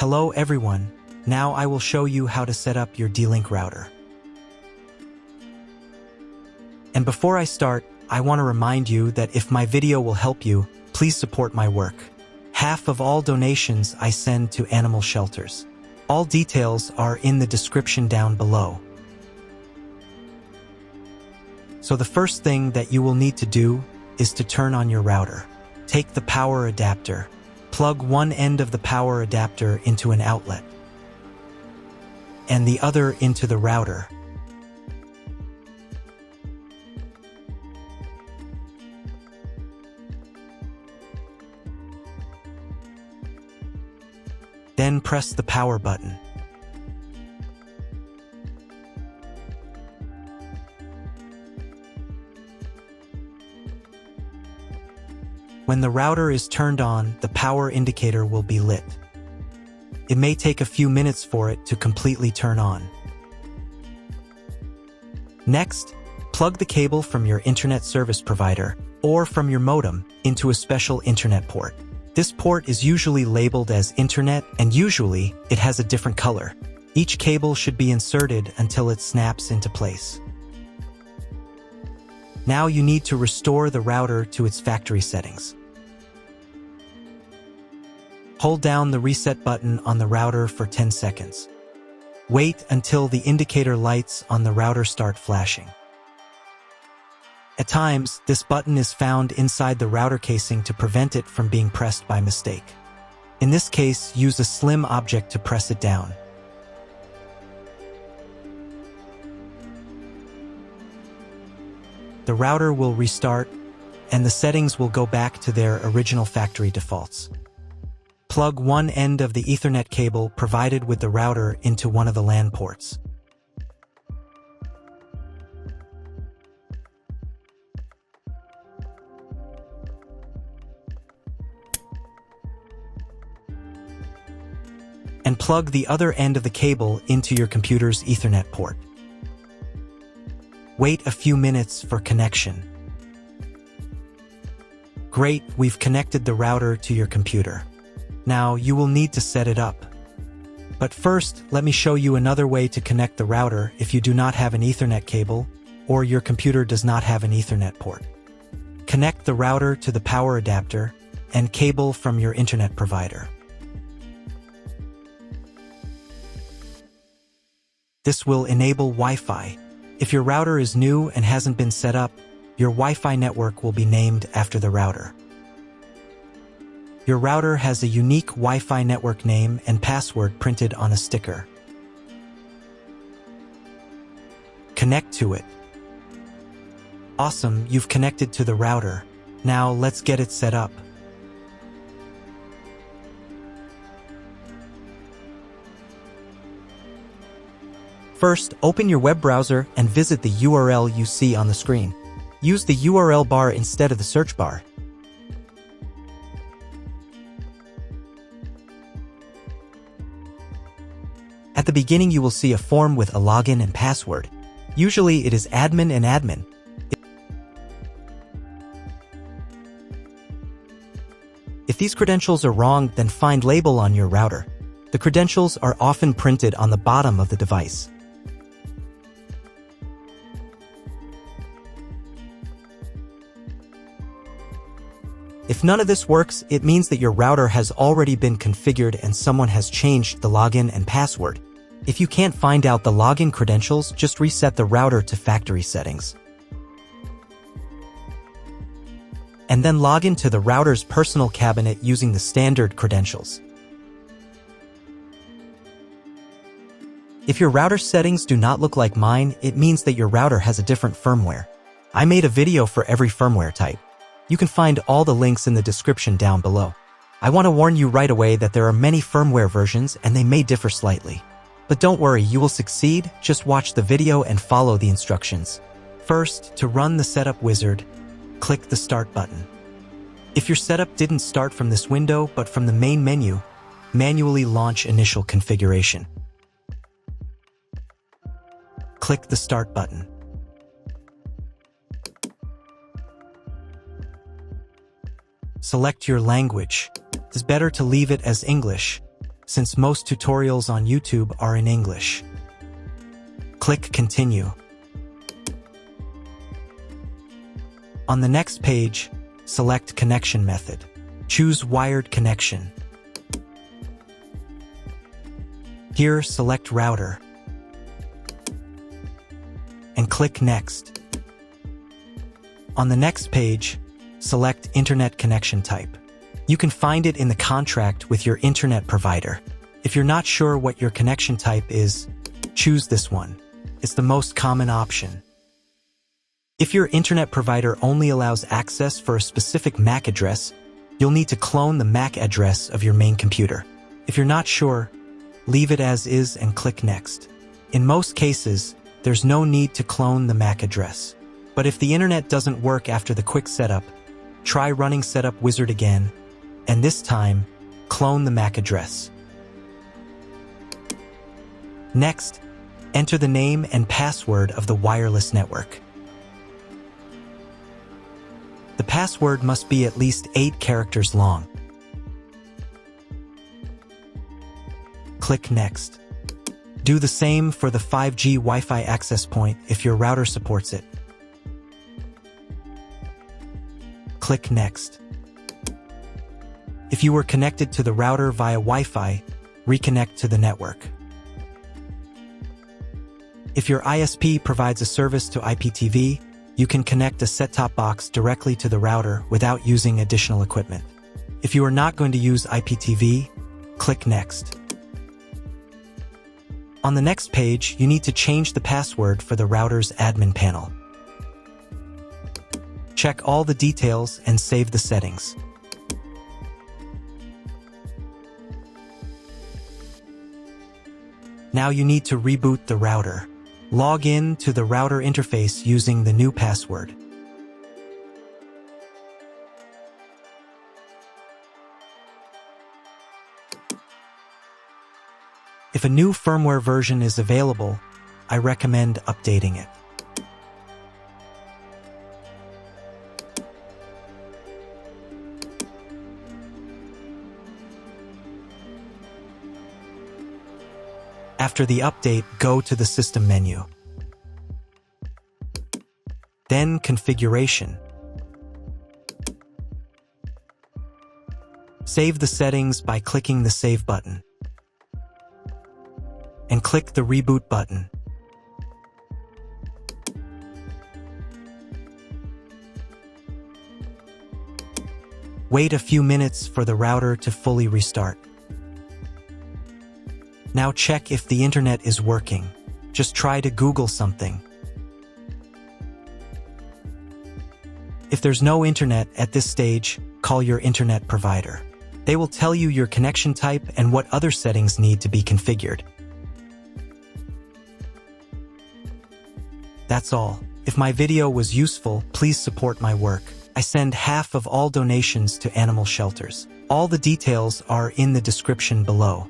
Hello everyone, now I will show you how to set up your D-Link router. And before I start, I want to remind you that if my video will help you, please support my work. Half of all donations I send to animal shelters. All details are in the description down below. So the first thing that you will need to do is to turn on your router. Take the power adapter. Plug one end of the power adapter into an outlet and the other into the router. Then press the power button. When the router is turned on, the power indicator will be lit. It may take a few minutes for it to completely turn on. Next, plug the cable from your internet service provider or from your modem into a special internet port. This port is usually labeled as internet, and usually it has a different color. Each cable should be inserted until it snaps into place. Now you need to restore the router to its factory settings. Hold down the reset button on the router for 10 seconds. Wait until the indicator lights on the router start flashing. At times, this button is found inside the router casing to prevent it from being pressed by mistake. In this case, use a slim object to press it down. The router will restart, and the settings will go back to their original factory defaults. Plug one end of the Ethernet cable provided with the router into one of the LAN ports. And plug the other end of the cable into your computer's Ethernet port. Wait a few minutes for connection. Great, we've connected the router to your computer. Now you will need to set it up. But first, let me show you another way to connect the router if you do not have an Ethernet cable or your computer does not have an Ethernet port. Connect the router to the power adapter and cable from your internet provider. This will enable Wi-Fi. If your router is new and hasn't been set up, your Wi-Fi network will be named after the router. Your router has a unique Wi-Fi network name and password printed on a sticker. Connect to it. Awesome, you've connected to the router. Now let's get it set up. First, open your web browser and visit the URL you see on the screen. Use the URL bar instead of the search bar. At the beginning, you will see a form with a login and password. Usually, it is admin and admin. If these credentials are wrong, then find label on your router. The credentials are often printed on the bottom of the device. If none of this works, it means that your router has already been configured and someone has changed the login and password. If you can't find out the login credentials, just reset the router to factory settings. And then log into the router's personal cabinet using the standard credentials. If your router settings do not look like mine, it means that your router has a different firmware. I made a video for every firmware type. You can find all the links in the description down below. I want to warn you right away that there are many firmware versions and they may differ slightly. But don't worry, you will succeed. Just watch the video and follow the instructions. First, to run the setup wizard, click the Start button. If your setup didn't start from this window but from the main menu, manually launch initial configuration. Click the Start button. Select your language. It's better to leave it as English. since most tutorials on YouTube are in English. Click Continue. On the next page, select Connection Method. Choose Wired Connection. Here, select Router and click Next. On the next page, select Internet Connection Type. You can find it in the contract with your internet provider. If you're not sure what your connection type is, choose this one. It's the most common option. If your internet provider only allows access for a specific MAC address, you'll need to clone the MAC address of your main computer. If you're not sure, leave it as is and click Next. In most cases, there's no need to clone the MAC address. But if the internet doesn't work after the quick setup, try running Setup Wizard again, and this time, clone the MAC address. Next, enter the name and password of the wireless network. The password must be at least 8 characters long. Click Next. Do the same for the 5G Wi-Fi access point if your router supports it. Click Next. If you were connected to the router via Wi-Fi, reconnect to the network. If your ISP provides a service to IPTV, you can connect a set-top box directly to the router without using additional equipment. If you are not going to use IPTV, click Next. On the next page, you need to change the password for the router's admin panel. Check all the details and save the settings. Now you need to reboot the router. Log in to the router interface using the new password. If a new firmware version is available, I recommend updating it. After the update, go to the System menu. Then Configuration. Save the settings by clicking the Save button. And click the Reboot button. Wait a few minutes for the router to fully restart. Now check if the internet is working. Just try to Google something. If there's no internet at this stage, call your internet provider. They will tell you your connection type and what other settings need to be configured. That's all. If my video was useful, please support my work. I send half of all donations to animal shelters. All the details are in the description below.